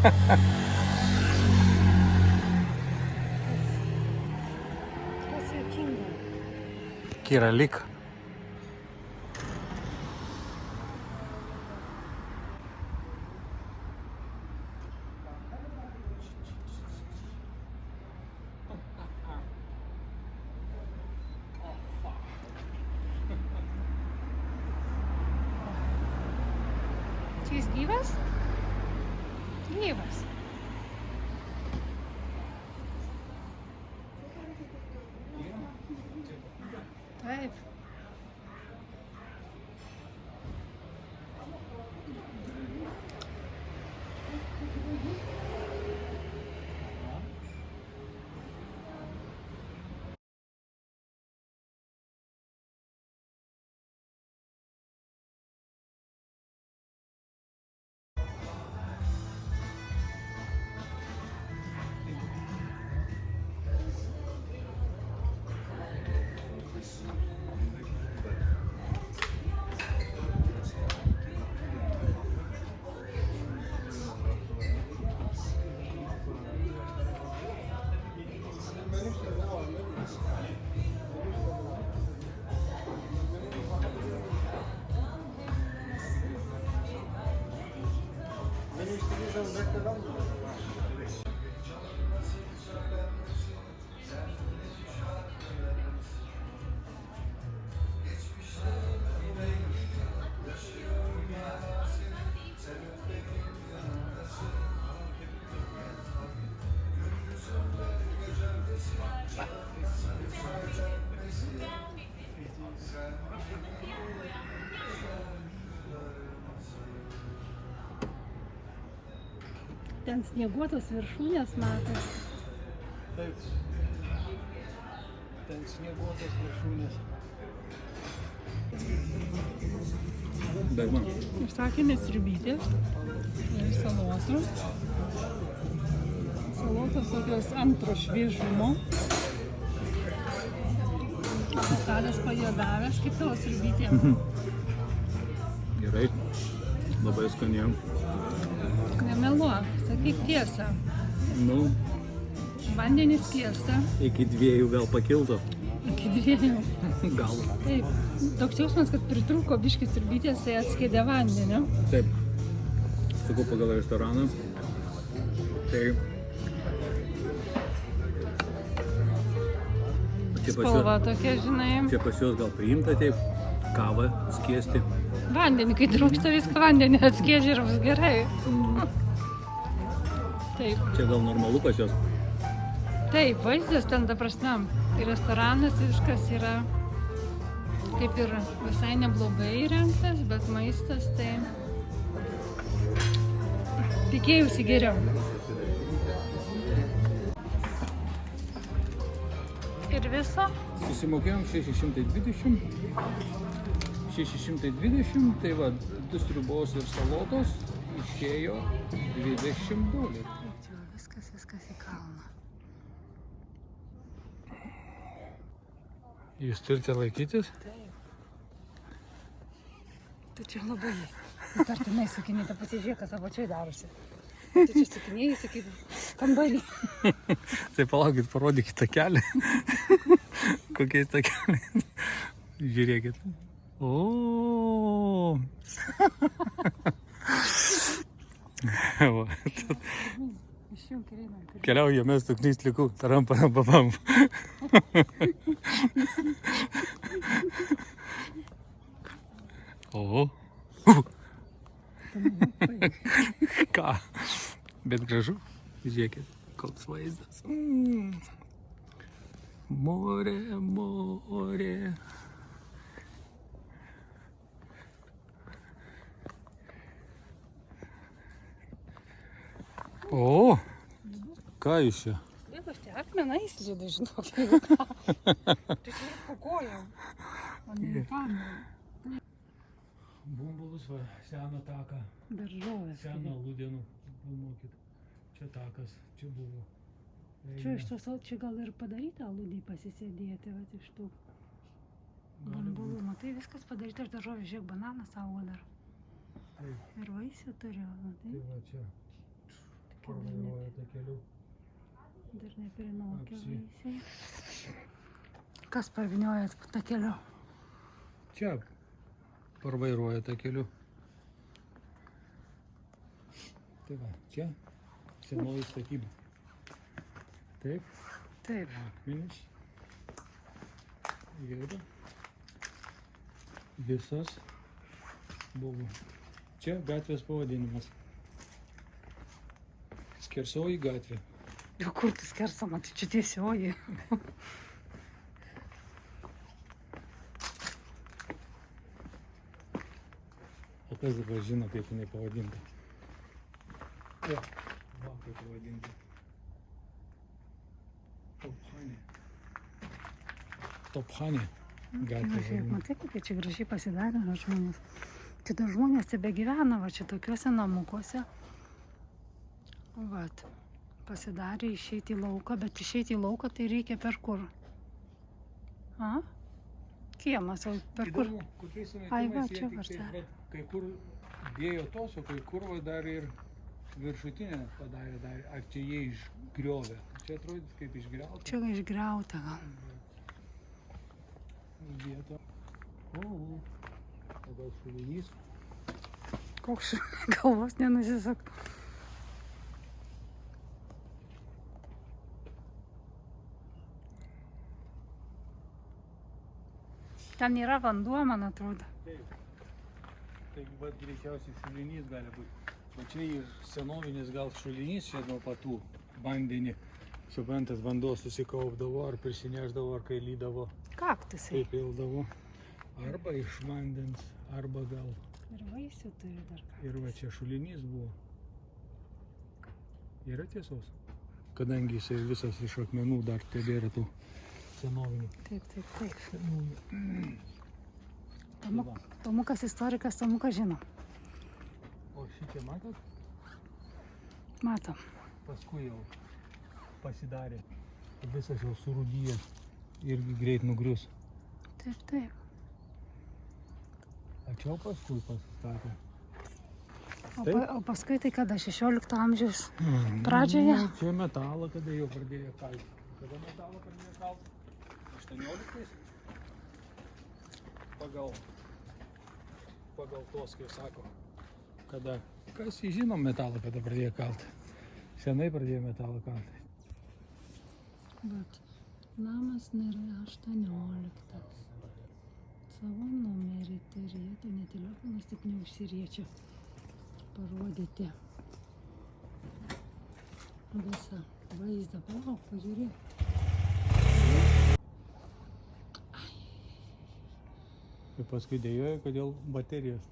Kas juokinga? Kiralik. Čia jis gyvas? Gyvas. Taip. Ten snieguotos viršūnės matos. Taip. Ten snieguotos viršūnės. Daima. Užsakėme sriubytės ir salotų. Salotos tokios antro šviežumo. Tadas pajodavęs, kaip tavo sriubytė. Gerai. Labai skaniem. Nemeluok, sakyk tiesą. Nu, Vandenis skiesta. iki 2 gal pakilto. Iki 2. Gal. Taip. Toks jausmas, kad pritrūko biškis sriubytės, tai atskiedė vandenį. Taip. Sakau pagal restoraną. Tai Spalva tokia, žinai. čia pas juos gal priimta taip kavą skiesti. Vandenį, kai trūksta viską vandenį atskiedžia ir bus gerai. Taip. Čia gal normalu pas juos. Taip, vaizdas ten, ta prasme, ir restoranas viskas yra kaip ir visai neblogai įrengtas, bet maistas tai tikėjausi geriau. Ir viso? Susimokėjom 620. 620, tai va, 2 sriubos ir salotos išėjo $20. Viskas į kalną. Jūs turite laikytis? Taip. Tu čia labai įtartinai sukinėjai, ta pasižiūrėk, kas apačioj darosi. Tu čia sukinėjai kaip kambarį. Tai palaukit, parodykit tą kelią. Kokie tą kelią. Žiūrėkit. O. Keliaujame su knysliuku. Taram, param, papam. O. Ką? Bet gražu. Žiūrėkit, koks vaizdas. More, more. O, ką jūs čia? Taip, aš tai akmeną įslydai, žinok, jeigu ką. Tai čia ir po kojom. O ne į kamerą. Bumbulus, va, seną taką. Daržovės. Seną aludėnų. Pamokyt. Čia takas, čia buvo. Čia iš tos, čia gal ir padaryta aludį pasisėdėti, va, iš tų bumbulų. Matai, viskas padaryta iš daržovės, žiūrėk, bananas auga dar. Taip. Ir vaisių turiu, matai. Tai va čia. parvairuoja takeliu. Dar nepirinokia vaisiai. Kas parvinioja takeliu? Čia parvairuoja takeliu. Tai va, čia senoji statyba. Taip, Taip. akmenys. Ir visas buvo. Čia gatvės pavadinimas. Skersoji gatvė. Jau kur tu skersama, tai čia tiesioji. O kas dabar žino, kaip jinai pavadinta? O, va, kaip pavadinta. Tophanė gatvė. Žiūrėk, matai, kaip jie čia gražiai pasidarė žmonės. Tai dar žmonės tebegyvena va čia tokiuose namukuose. Vat, pasidarė išeiti į lauką, bet išeiti į lauką tai reikia per kur? A? Kiemas, o per kur? Įdomu, kokiais Ai, va, sumetimais čia jie tik vartelė. tai, kai kur dėjo tos, o kai kur va dar ir viršutinę padarė. Ar čia jie išgriovė? Čia atrodys kaip išgriauta. Čia išgriauta gal. Vieta. O gal šulinys? Koks galvos nenusisak. Ten yra vanduo, man atrodo. Taip. Tai vat greičiausiai šulinys gali būti. O čia ir senovinis gal šulinys čia nuo patų vandenį. Suprantat, vanduo susikaupdavo, ar prisineždavo, ar kai lydavo, Kaktusai. taip pildavo. Arba iš vandens, arba gal. Ir vaisių turi dar ką. Ir va čia šulinys buvo. Yra tiesos. Kadangi jisai visas iš akmenų dar tebėra tų senovinių. Taip, taip, taip. Senųjų. Tomukas istorikas, Tomukas žino. O šitie matot? Matom. Paskui jau pasidarė. Visas jau surūdyjęs irgi greit nugrius. Taip, taip. O čia jau paskui pasistatė. O paskui tai kada? 16 amžiaus pradžioje? Nu, čia metalą kada jau pradėjo kalti. Kada metalą pradėjo kalti? 18? Pagal tos, kaip sako. Kada? Kas jį žino metalą, kada pradėjo kalti? Senai pradėjo metalą kalti. Bet namas nėra 18. Savo numerį turėtų, ne telefonas tik neužsiriečia parodyti visą vaizdą. Palauk, pažiūrėk. Ir paskui dėjoja, kodėl baterijos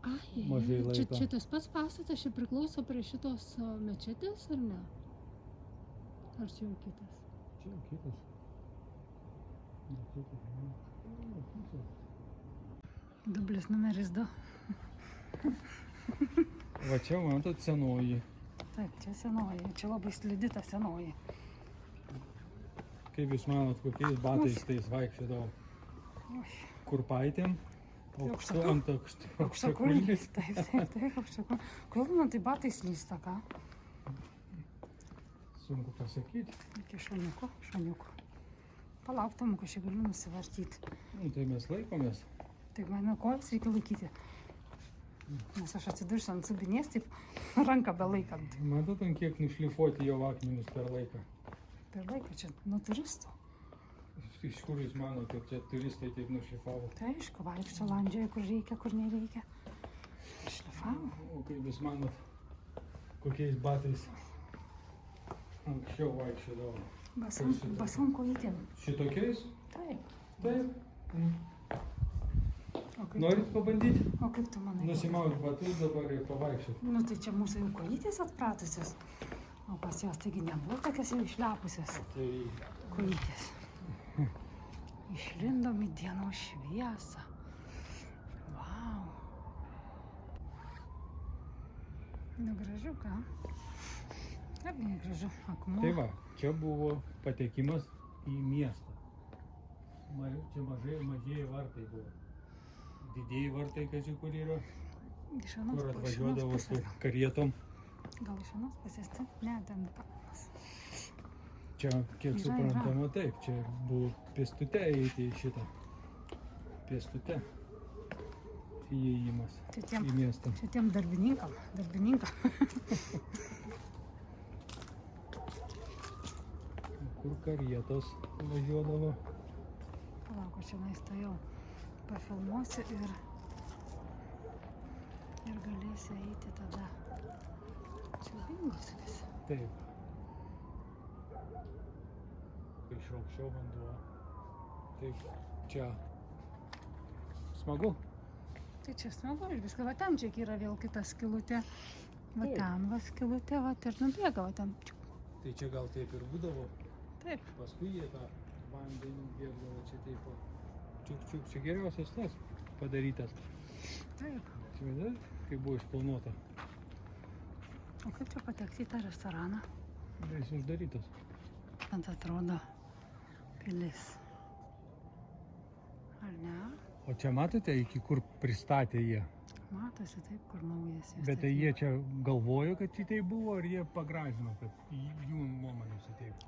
Ai, mažai laiko. Čia tas pats pastatas, čia priklauso prie šitos mečetės, ar ne? Ar čia jau kitas? Čia jau kitas. Dublis numeris 2. Va čia, matot, senoji. Taip, čia senoji. Čia labai slidi ta senoji. Kaip jūs manot, kokiais batais tais vaikščiodavo? Kurpaitėm? Aukštu ant aukštakulniais? Taip, aukštakulniais. Kodėl man tai batai slysta, ką? Sunku pasakyti. Iki šoniuko. Palauk, Tomukas, aš galiu nusivartyti. Nu, tai mes laikomės. Taip, mano kojas reikia laikyti. Nes aš atsidursiu ant subinės, taip ranką belaikant. Matot, ant kiek nušlifuoti jo akmenis per laiką? Per laiką čia nuo turistų. Iš kur jūs manote, kad čia turistai taip nušlifavo? Tai aišku, vaikščio landžioje, kur reikia, kur nereikia. Šlifavo. O kaip jūs manot, kokiais batais anksčiau vaikščiodavo? Basom kojytėm. Šitokiais? Taip. Taip. O kaip, Norit pabandyti? o kaip tu manai? Nusimaut batus dabar ir pavaikščiot. Nu tai čia mūsų jau kojytės atpratusios. O pas jos taigi nebuvo tokios jau išlepusios Tai kojytės. Išlindom į dienos šviesą. Vau. Nu gražu, ką? Ar negražu? Akmuo. Tai va, čia buvo patekimas į miestą. Čia mažieji vartai buvo. Didieji vartai, kaži, kur yra, Iš anos kur pusės. atvažiuodavo su karietom Gal iš vienos pusės, tai? Ne, ten kalnas. Čia, kiek Yra, suprantama, taip, čia buvo pėstute eiti į šitą. Pėstute. Įėjimas į miestą. Čia tiem darbininkam. Kur karietos važiuodavo. Palauk, aš čia naistojau. Pafilmuosiu ir galėsiu eiti tada. Siaubingas vis. Taip. Kai šaukščiau vanduo. Taip, čia. Smagu. Tai čia smagu ir viską. Va ten čia yra vėl kita skylutė. Va Taip. ten va skylutė, va ir nubėga, va ten. Tai čia gal taip ir būdavo. Taip. Paskui jie tą vandenį bėgdavo čia taip. Čiuk. Čia geriausias tas padarytas. Taip. Čia matai, kaip buvo išplanuota. O kaip čia patekti į tą restoraną? Jis uždarytas. Ant atrodo pilis. Ar ne? O čia matote, iki kur pristatė jie? Matosi taip, kur naujas jis. Bet tai jie čia galvojo, kad šitai buvo, ar jie pagražino, kad jų nuomonė šitaip?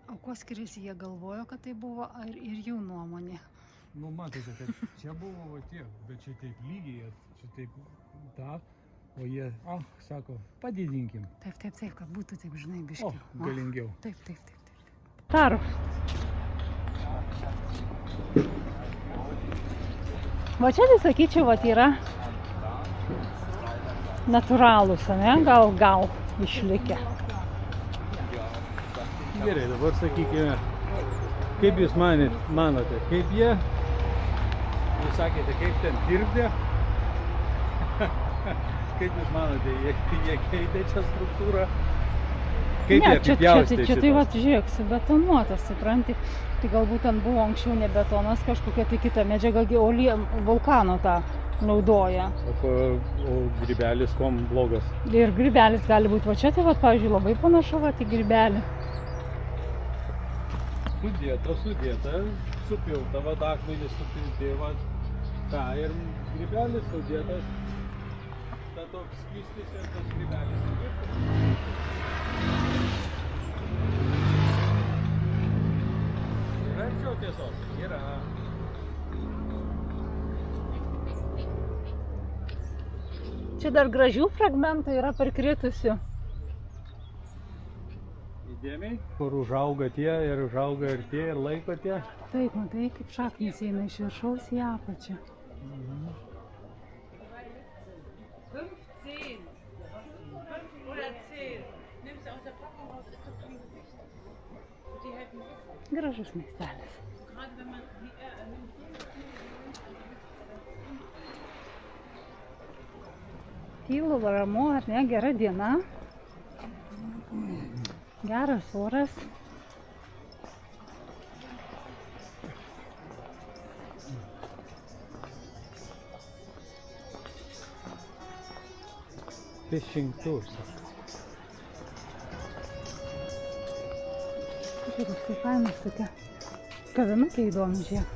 O kuo skiriasi, jie galvojo, kad tai buvo, ir jų nuomonė? Nu, matote, kad čia buvo va tiek, bet čia taip lygiai, čia taip tą, o jie, sako, padidinkim. Taip, kad būtų taip, žinai, biškiau. O, galingiau. Taip. Taru. Va čia, tai sakyčiau, va yra natūralūs, ne? Gal išlikę. Gerai, dabar sakykime, kaip jūs manote, kaip jie, jūs sakėte, kaip ten dirbdė, kaip jūs manote, jie keitė čia struktūrą, kaip jie apipjaustė čia tai va, žiūrėk, subetonuotas, supranti, tai galbūt ten buvo anksčiau ne betonas, kažkokia tai kita medžiaga, vulkano tą naudoja. O grybelis kuom blogas? Ir grybelis gali būti, va čia tai va, pavyzdžiui, labai panašu, va, į grybelį. Sudėta, supilta, va, akmenys supilti, va, ką, ir grybelis sudėtas, ta toks skystis ir tas grybelis sudėtas. Yra arčiau tiesos? Yra. Čia dar gražių fragmentų yra parkritusių. Įdėmiai, kur užauga tie ir laiko tie. Taip, matai, kaip šaknys eina iš viršaus į apačią. Gražus miestelis. Tylu, ramu, ar ne, gera diena. Geras oras. Fishing tours. Žiūrėk, tai kaimas tokia. Kavinukė įdomi, žiūrėk.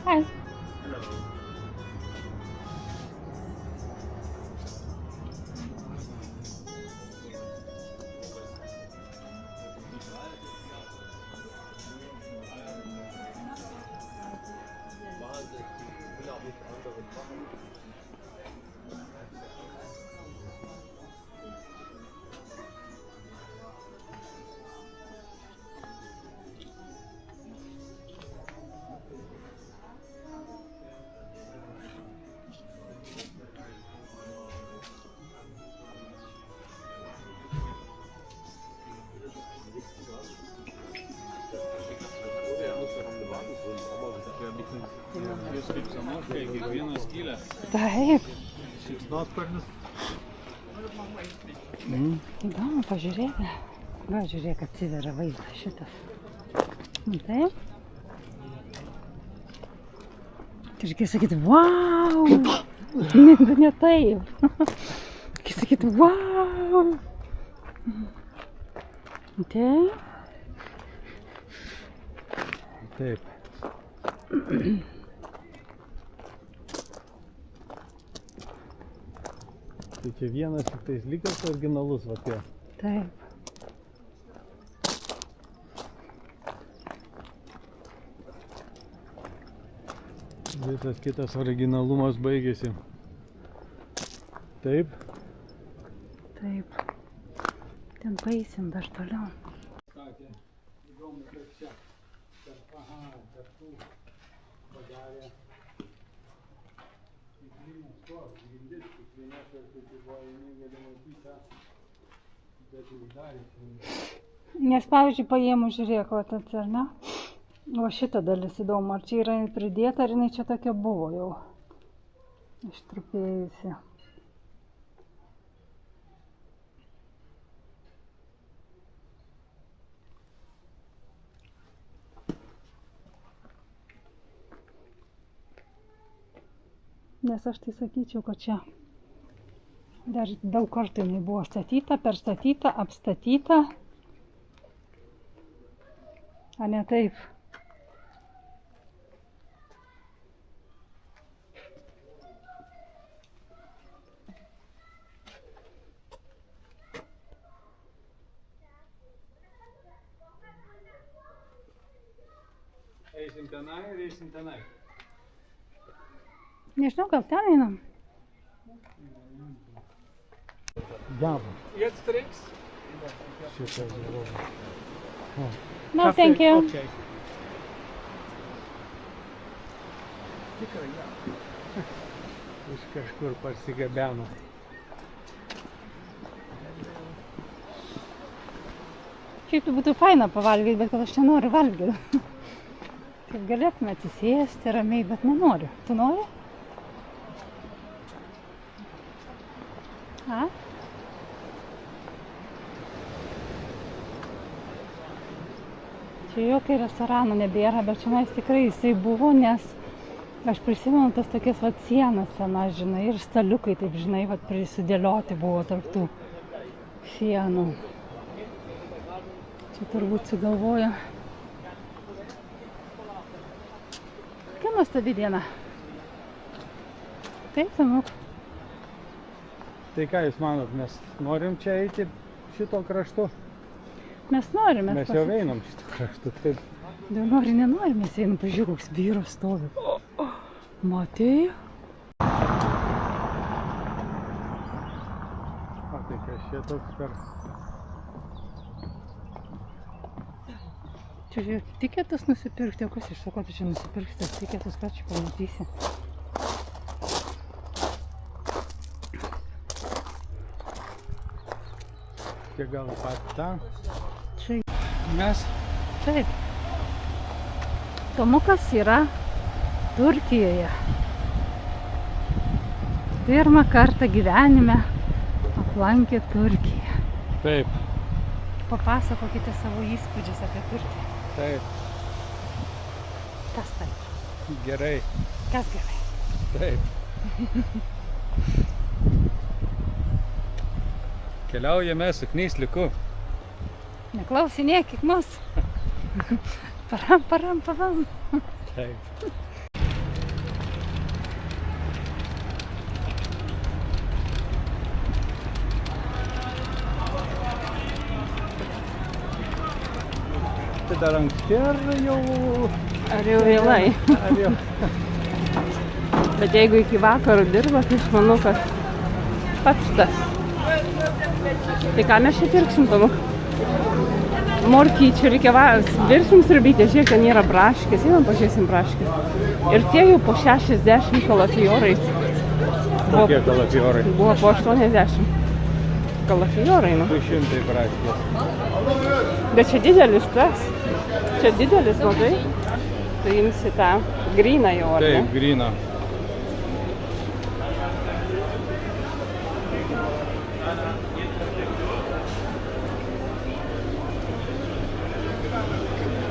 Hi. Kiekvieną skylę. Taip. Šikšnosparnis. Įdomu pažiūrėti. Va, žiūrėk, atsiveria vaizdas šitas. Taip. Tai reikia sakyti, wow! Ne taip. Kai sakyti, wow. Taip. Taip. Tai čia vienas tik tais likęs originalus va tie. Taip. Visas kitas originalumas baigėsi. Taip. Taip. Ten paeisim dar toliau. Statė įdomu, kaip čia. Kartu padarė stiklinės tos grindis, kiekvienos ir kaip buvo gali matyti, bet jau darė. Nes pavyzdžiui, paėmus žiūrėk, va tas, ar ne? O šita dalis įdomu, ar čia yra pridėta, ar jinai čia tokia buvo jau ištrupėjusi. Nes aš tai sakyčiau, kad čia dar daug kartų jinai buvo statyta, perstatyta, apstatyta. A ne taip? Eisim tenai ir eisim tenai. Nežinau, gal ten einam? Java. Jetzt tricks? Šitą žiūrovą. No, thank you. Okay. Tikrai, ja. Iš kažkur parsigabeno. Šiaip tai būtų faina pavalgyti, bet kad aš nenoriu valgyti. Taip galėtume atsisėsti ramiai, bet nenoriu. Tu nori? A? Čia jokio restorano nebėra, bet šiandien tikrai jisai buvo, nes aš prisimenu tas tokias vat sienas senas, žinai, ir staliukai, taip žinai, vat prisidėlioti buvo tarp tų sienų. Čia turbūt sugalvoja. Kokia nuostabi diena. Taip, Samuk. Tai ką jūs manot, mes norim čia eiti šito kraštu? Mes norim. Mes jau einam šito kraštu, taip. Jau nori, nenori, mes einam, pažiūrėk, koks vyras stovi. Matei? O tai kas čia toks per... Čia žiūrėk, tiketus nusipirkti, o kas iš to, ko tu čia nusipirkti, tas tiketus, ką čia pamatysi. Čia gal pat tą? Čia. Mes? Taip. Tomukas yra Turkijoje. Pirmą kartą gyvenime aplankė Turkiją. Taip. Papasakokite savo įspūdžius apie Turkiją. Taip. Kas taip? Gerai. Kas gerai? Taip. Keliaujame su Knysliuku. Neklausinėkit mus. Param. Taip. Tai dar anksti ar jau... Ar jau vėlai? Ar jau... Bet jeigu iki vakaro dirba, tai aš manau, kad pats tas. Tai ką mes čia pirksim, Tomuk? Morkyčių reikia virsim sriubytę, žiūrėk, ten yra braškės, einam pažiūrėsim braškės. Ir tie jau po 60 kalafiorai. Kokie kalafiorai? Buvo po 80 kalafiorai, nu. 200 braškės. Bet čia didelis tas. Čia didelis, matai? Tu imsi tą gryną jau, ar ne? Taip, gryną.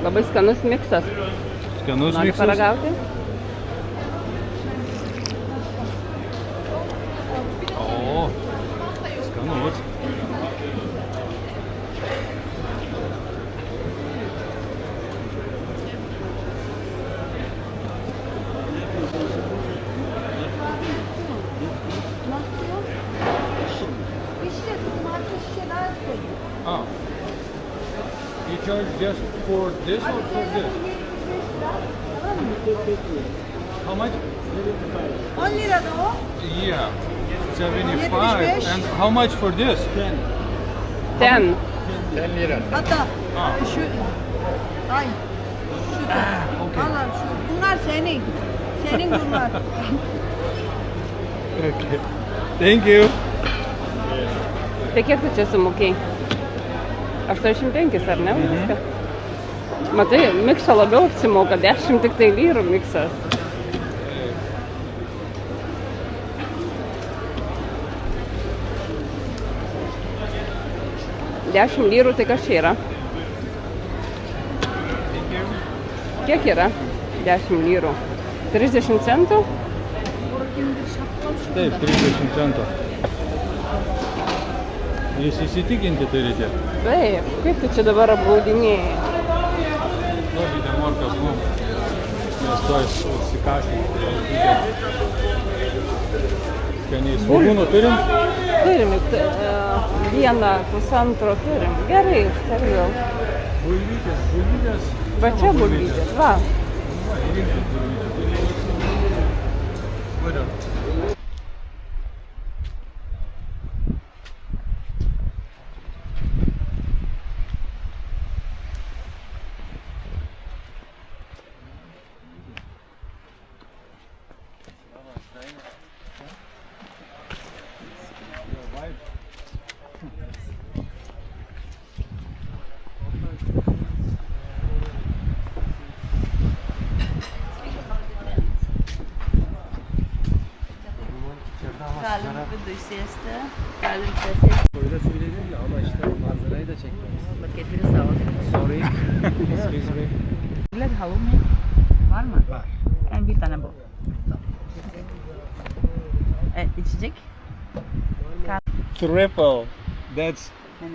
Labai skanus miksas. Skanus Nori miksas? paragauti? O, charge just for this or for this? How much? 10 lira da o. Yeah, 75. 75. And how much for this? 10. Hatta şu ay şu da. Valla şu bunlar senin. Senin bunlar. Okay. Thank you. Tai kiek tu čia sumokėjai? 85 ar ne? Viską. Matai, mikso labiau apsimoka, 10 tik tai lyrų miksas. Dešimt lyrų, tai kas čia yra? Kiek yra? 10 lyrų. 30 centų? Taip, 30 centų. Jūs įsitikinti turite? Taip, kaip tu čia dabar apgaudinėjai? Duokite morkas mums. Mes to užsikasim. Skaniai. Svogūnų turim? Turim, vieną, pusantro turim. Gerai, užtarviau. Bulvytės. Va čia bulvytės, va. Galim vidui sėsti. Galim čia sėsti. Öyle söylenir ya ama işte manzarayı da çekmemiz. Paketleri sağlık. Sorry. Excuse me. Bilet halumi var mı? Var. Yani bir tane bu. Evet, içecek. Triple. That's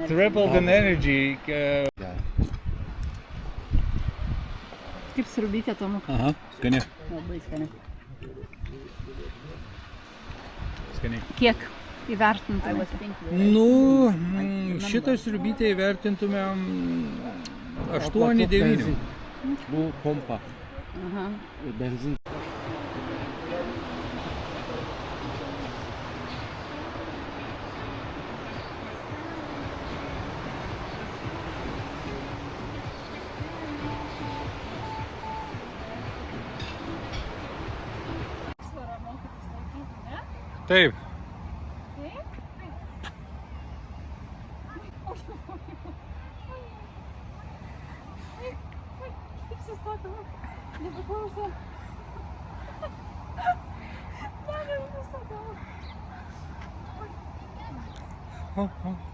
triple the energy. Kaip sriubytė, Tomuka? Aha, skaniai. Labai skaniai. Skaniai. Kiek įvertintumėte? Nu, šitą sriubytę įvertintumėm 8-9. Bu pompa. Aha. Benzin. Taip. Kaip susakoma, nepaklauso. Ne, nepaklauso.